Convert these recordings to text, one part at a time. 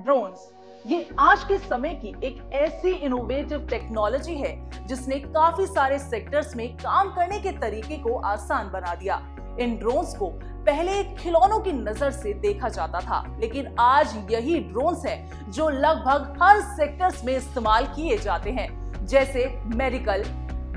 Drones ये आज के समय की एक ऐसी इनोवेटिव टेक्नोलॉजी है जिसने काफी सारे सेक्टर्स में काम करने के तरीके को आसान बना दिया। इन ड्रोन्स को पहले खिलौनों की नजर से देखा जाता था, लेकिन आज यही ड्रोन्स हैं जो लगभग हर सेक्टर्स में इस्तेमाल किए जाते हैं, जैसे मेडिकल,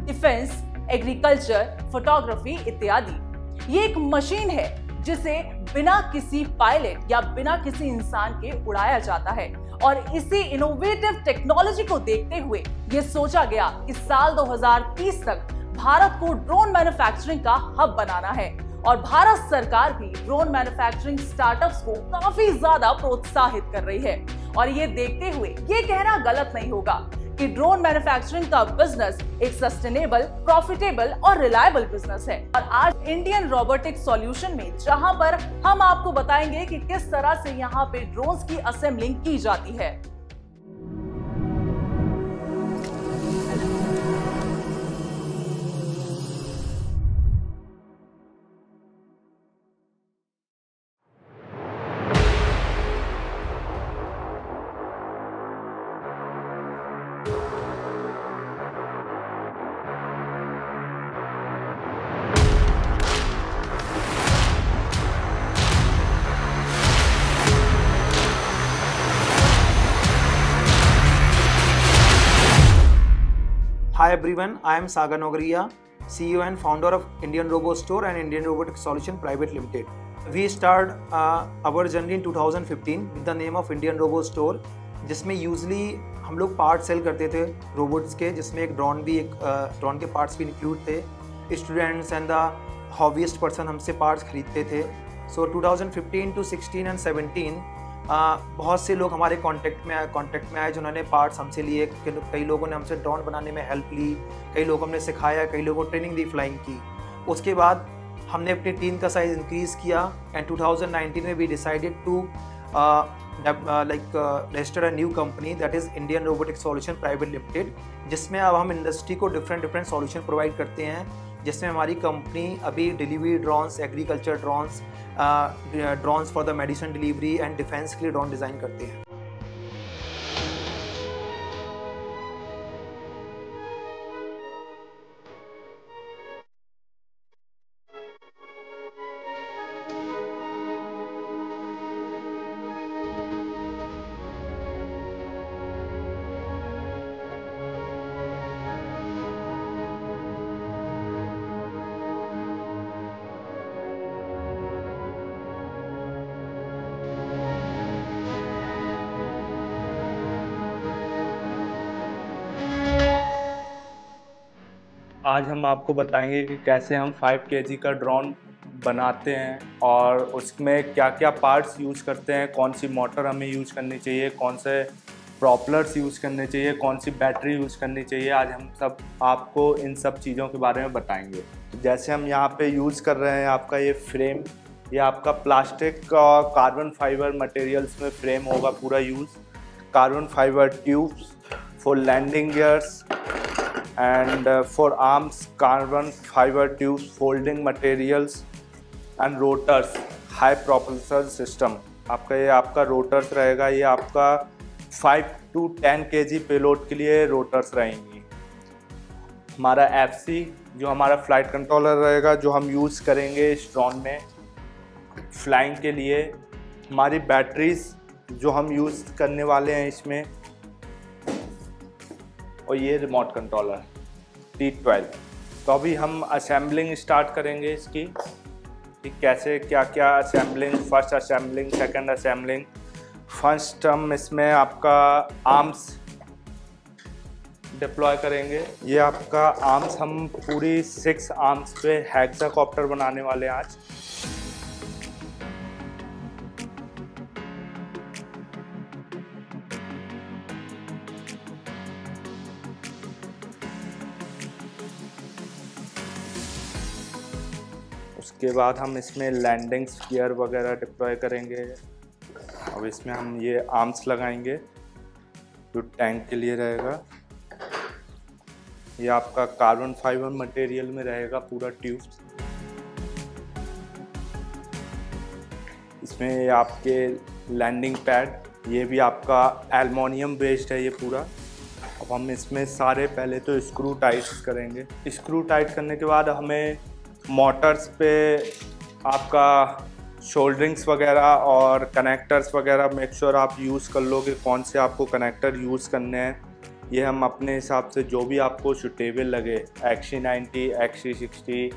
डिफेंस, एग्रीकल्चर, फोटोग्राफी इत्यादि। ये एक मशीन है जिसे बिना किसी पायलट या बिना किसी इंसान के उड़ाया जाता है और इसी इनोवेटिव टेक्नोलॉजी को देखते हुए ये सोचा गया कि साल 2030 तक भारत को ड्रोन मैन्युफैक्चरिंग का हब बनाना है और भारत सरकार भी ड्रोन मैन्युफैक्चरिंग स्टार्टअप्स को काफी ज्यादा प्रोत्साहित कर रही है। और ये देखते हुए ये कहना गलत नहीं होगा कि ड्रोन मैन्युफैक्चरिंग का बिजनेस एक सस्टेनेबल, प्रॉफिटेबल और रिलायबल बिजनेस है। और आज इंडियन रोबोटिक सॉल्यूशन में जहां पर हम आपको बताएंगे कि किस तरह से यहां पे ड्रोन्स की असेंबलिंग की जाती है। Hi everyone, I am Sagar Nogriya, CEO and founder of Indian Robo Store and Indian Robotic Solution Private Limited. We started our journey in 2015 with the name of Indian Robo Store, जिसमें usually हम लोग part cell करते थे robots के, जिसमें एक drone के parts भी इंक्लूड थे। Students and the hobbyist person हमसे पार्ट्स खरीदते थे। सो 2015 to 16 and 17 बहुत से लोग हमारे कांटेक्ट में आए जिन्होंने पार्ट्स हमसे लिए। कई लोगों ने हमसे ड्रोन बनाने में हेल्प ली, कई लोगों ने सिखाया, कई लोगों को ट्रेनिंग दी फ्लाइंग की। उसके बाद हमने अपनी टीम का साइज़ इंक्रीज़ किया एंड 2019 में we decided to register a new company that is Indian robotic solution private limited, जिसमें अब हम इंडस्ट्री को डिफरेंट सॉल्यूशन प्रोवाइड करते हैं, जिसमें हमारी कंपनी अभी delivery drones, agriculture drones, drones for the medicine delivery and defence के लिए ड्रोन डिज़ाइन करते हैं। आज हम आपको बताएंगे कि कैसे हम 5 kg का ड्रोन बनाते हैं और उसमें क्या क्या पार्ट्स यूज़ करते हैं, कौन सी मोटर हमें यूज़ करनी चाहिए, कौन से प्रॉपलर्स यूज़ करने चाहिए, कौन सी बैटरी यूज़ करनी चाहिए। आज हम सब आपको इन सब चीज़ों के बारे में बताएंगे। तो जैसे हम यहाँ पे यूज़ कर रहे हैं आपका ये फ्रेम, ये आपका प्लास्टिक का कार्बन फाइबर मटेरियल्स में फ्रेम होगा पूरा use. Carbon fibre tubes for landing gears and for arms carbon fiber tubes, folding materials and rotors, high propulsion system। आपका रोटर्स रहेगा, ये आपका 5 to 10 kg पेलोड के लिए रोटर्स रहेंगी। हमारा FC जो हमारा फ्लाइट कंट्रोलर रहेगा, जो हम यूज़ करेंगे इस ड्रोन में फ्लाइंग के लिए। हमारी बैटरीज जो हम यूज़ करने वाले हैं इसमें, और ये रिमोट कंट्रोलर T12। तो अभी हम असेंबलिंग स्टार्ट करेंगे इसकी कि कैसे क्या क्या assembling, first assembling, second assembling. First हम इसमें आपका आर्म्स डिप्लॉय करेंगे। ये आपका आर्म्स हम पूरी 6 आर्म्स पे हेक्साकॉप्टर बनाने वाले हैं आज। उसके बाद हम इसमें लैंडिंग गियर वगैरह डिप्लॉय करेंगे। अब इसमें हम ये आर्म्स लगाएंगे जो टैंक के लिए रहेगा। ये आपका कार्बन फाइबर मटेरियल में रहेगा पूरा ट्यूब। इसमें आपके लैंडिंग पैड ये भी आपका एल्युमिनियम बेस्ड है ये पूरा। अब हम इसमें सारे पहले तो स्क्रू टाइट करेंगे। स्क्रू टाइट करने के बाद हमें मोटर्स पे आपका शोल्डरिंग्स वगैरह और कनेक्टर्स वगैरह मेक श्योर आप यूज़ कर लो कि कौन से आपको कनेक्टर यूज़ करने हैं। ये हम अपने हिसाब से जो भी आपको सूटेबल लगे, XC90, XC60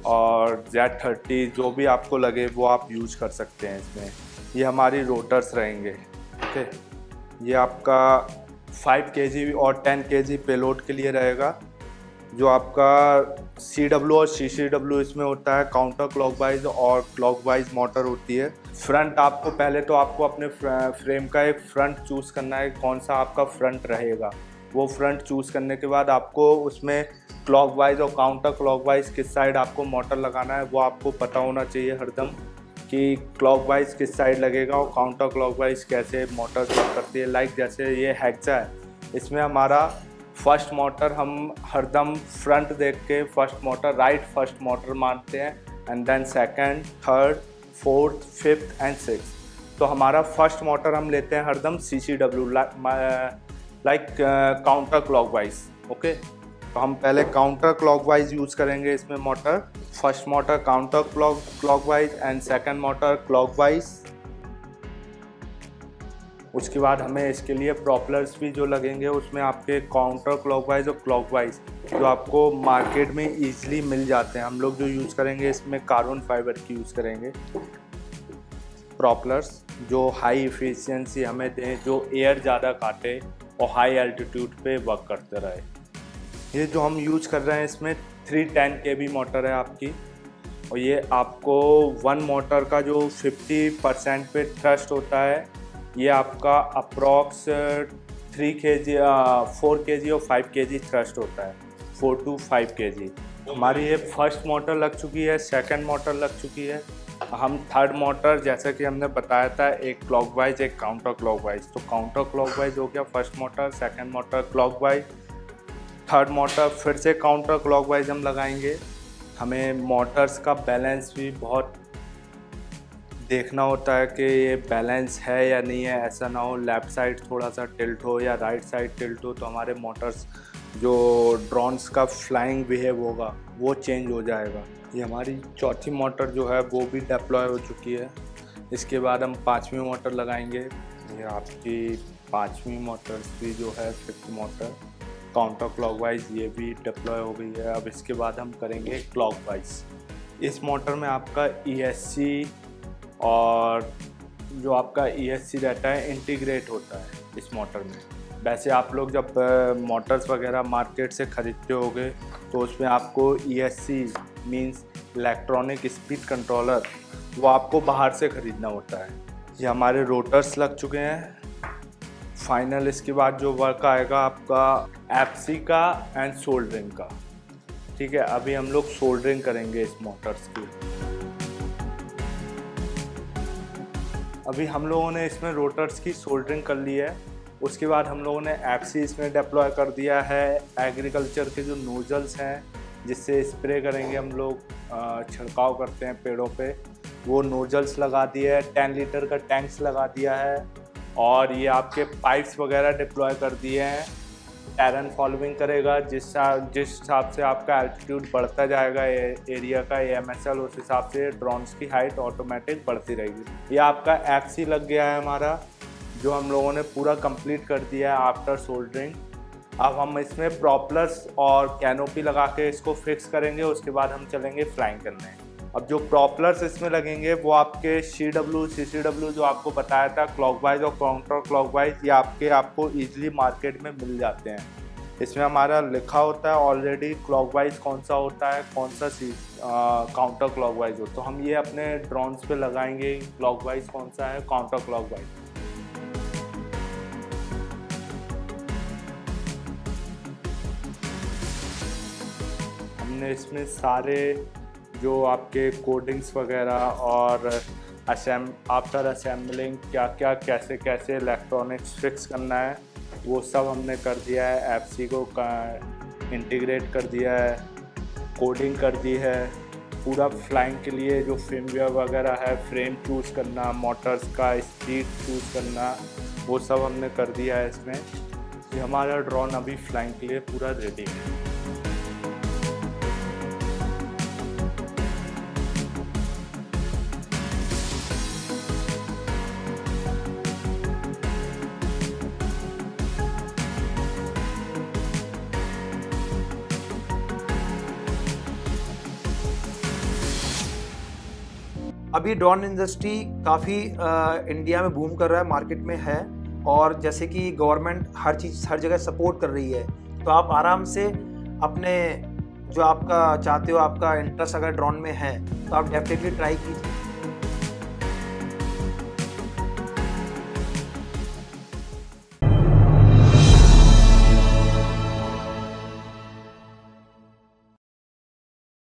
और Z30 जो भी आपको लगे वो आप यूज़ कर सकते हैं इसमें। ये हमारी रोटर्स रहेंगे। ओके, ये आपका 5 kg और 10 kg पेलोड के लिए रहेगा। जो आपका CW और CCW इसमें होता है, काउंटर क्लॉकवाइज और क्लॉकवाइज मोटर होती है। फ्रंट आपको पहले तो आपको अपने फ्रेम का एक फ्रंट चूज़ करना है, कौन सा आपका फ्रंट रहेगा। वो फ्रंट चूज़ करने के बाद आपको उसमें क्लॉकवाइज और काउंटर क्लॉकवाइज किस साइड आपको मोटर लगाना है वो आपको पता होना चाहिए हरदम कि क्लॉकवाइज किस साइड लगेगा और काउंटर क्लॉकवाइज कैसे मोटर वर्क करती है। लाइक जैसे ये हेक्सा है, इसमें हमारा फर्स्ट मोटर हम हरदम फ्रंट देख के फर्स्ट मोटर फर्स्ट मोटर मानते हैं, and then second, third, fourth, fifth and sixth. तो हमारा फर्स्ट मोटर हम लेते हैं हरदम CCW like counter clockwise. Okay, तो हम पहले काउंटर क्लॉकवाइज यूज़ करेंगे इसमें motor. First motor counter clockwise and second motor clockwise. उसके बाद हमें इसके लिए प्रॉपलर्स भी जो लगेंगे उसमें आपके काउंटर क्लॉकवाइज और क्लॉकवाइज जो आपको मार्केट में ईजिली मिल जाते हैं। हम लोग जो यूज़ करेंगे इसमें कार्बन फाइबर की यूज़ करेंगे प्रॉपलर्स, जो हाई एफिशिएंसी हमें दें, जो एयर ज़्यादा काटे और हाई एल्टीट्यूड पे वर्क करते रहे। ये जो हम यूज़ कर रहे हैं इसमें 310 kV मोटर है आपकी, और ये आपको वन मोटर का जो 50% पे थ्रस्ट होता है ये आपका अप्रॉक्स 4 kg और 5 kg थ्रस्ट होता है, 4 to 5 kg। हमारी ये फर्स्ट मोटर लग चुकी है, सेकंड मोटर लग चुकी है। हम थर्ड मोटर जैसा कि हमने बताया था, एक क्लॉकवाइज एक काउंटर क्लॉकवाइज, तो काउंटर क्लॉकवाइज हो गया first motor, second motor clockwise, third motor फिर से काउंटर क्लॉकवाइज हम लगाएंगे। हमें मोटर्स का बैलेंस भी बहुत देखना होता है कि ये बैलेंस है या नहीं है। ऐसा ना हो लेफ़्ट साइड थोड़ा सा टिल्ट हो या राइट साइड टिल्ट हो तो हमारे मोटर्स जो ड्रोन्स का फ्लाइंग बिहेव होगा वो चेंज हो जाएगा। ये हमारी चौथी मोटर जो है वो भी डिप्लॉय हो चुकी है। इसके बाद हम पाँचवीं मोटर लगाएंगे। ये आपकी पाँचवीं मोटर्स भी जो है, फिफ्थ मोटर काउंटर क्लॉकवाइज ये भी डिप्लॉय हो गई है। अब इसके बाद हम करेंगे क्लॉकवाइज। इस मोटर में आपका ESC और जो आपका ESC रहता है इंटीग्रेट होता है इस मोटर में। वैसे आप लोग जब मोटर्स वगैरह मार्केट से ख़रीदते होगे तो उसमें आपको ESC means electronic speed controller वो आपको बाहर से ख़रीदना होता है। ये हमारे रोटर्स लग चुके हैं। फाइनल इसके बाद जो वर्क आएगा आपका FC का एंड सोल्डरिंग का। ठीक है, अभी हम लोग सोल्डरिंग करेंगे इस मोटर्स की। अभी हम लोगों ने इसमें रोटर्स की सोल्डरिंग कर ली है। उसके बाद हम लोगों ने FC इसमें डिप्लॉय कर दिया है। एग्रीकल्चर के जो नोजल्स हैं जिससे स्प्रे करेंगे हम लोग, छिड़काव करते हैं पेड़ों पे, वो नोजल्स लगा दिए है। 10 लीटर का टैंक्स लगा दिया है और ये आपके पाइप्स वगैरह डिप्लॉय कर दिए हैं। टेरेन फॉलोइंग करेगा, जिस हिसाब से आपका एल्टीट्यूड बढ़ता जाएगा एरिया का AMSL, उस हिसाब से ड्रोन्स की हाइट ऑटोमेटिक बढ़ती रहेगी। ये आपका FC लग गया है हमारा, जो हम लोगों ने पूरा कंप्लीट कर दिया है आफ्टर सोल्डरिंग। अब हम इसमें प्रॉपलर्स और कैनोपी लगा के इसको फिक्स करेंगे। उसके बाद हम चलेंगे फ्लाइंग करने। अब जो प्रॉपलर्स इसमें लगेंगे वो आपके CCW जो आपको बताया था क्लॉकवाइज और काउंटर क्लॉकवाइज, ये आपको ईजिली मार्केट में मिल जाते हैं। इसमें हमारा लिखा होता है ऑलरेडी क्लॉकवाइज कौन सा होता है, कौन सा काउंटर क्लॉकवाइज हो। तो हम ये अपने ड्रोन्स पे लगाएंगे क्लॉकवाइज कौन सा है, काउंटर क्लॉकवाइज। हमने इसमें सारे जो आपके कोडिंग्स वगैरह और आफ्टर असेंबलिंग क्या क्या कैसे कैसे इलेक्ट्रॉनिक्स फिक्स करना है वो सब हमने कर दिया है। FC को इंटीग्रेट कर दिया है, कोडिंग कर दी है। पूरा फ्लाइंग के लिए जो फिल्मवेयर वगैरह है, फ्रेम चूज़ करना, मोटर्स का स्पीड चूज़ करना, वो सब हमने कर दिया है इसमें। ये हमारा ड्रोन अभी फ्लाइंग के लिए पूरा रेडी है। अभी ड्रोन इंडस्ट्री काफ़ी इंडिया में बूम कर रहा है, मार्केट में है, और जैसे कि गवर्नमेंट हर जगह सपोर्ट कर रही है, तो आप आराम से अपने जो आपका चाहते हो, आपका इंटरेस्ट अगर ड्रोन में है तो आप डेफिनेटली ट्राई कीजिए।